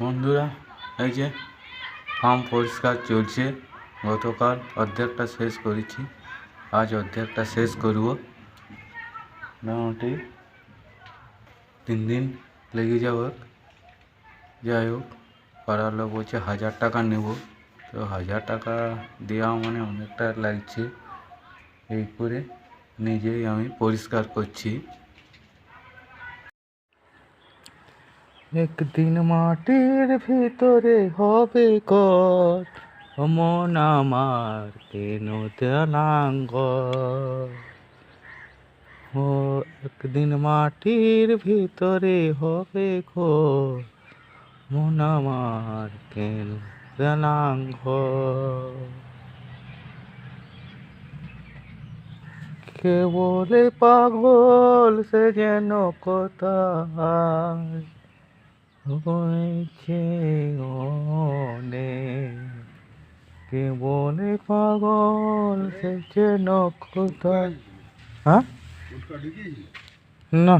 বন্ধুরা, এই যে ফার্ম পরিষ্কার চলছে। গতকাল অর্ধেকটা শেষ করেছি, আজ অর্ধেকটা শেষ করব। মোটামুটি 3 দিন লেগে যাবে। যাই হোক, পাড়ার লোক বলছে 1000 টাকা নেব, তো 1000 টাকা দেওয়া মানে অনেকটা লাগছে। এই করে নিজেই আমি পরিষ্কার করছি। একদিন মাটির ভিতরে হবে ঘর, মন আমার কেন দেনাঙ্গর। ও একদিন মাটির ভিতরে হবে ঘর, মন আমার কেন দেনাঙ্গর। কে বলে পাগল সে যেন কোথায় হয়েছে অনেক। কে বলে পাগল সে যেন কোথায়। হ্যাঁ, না।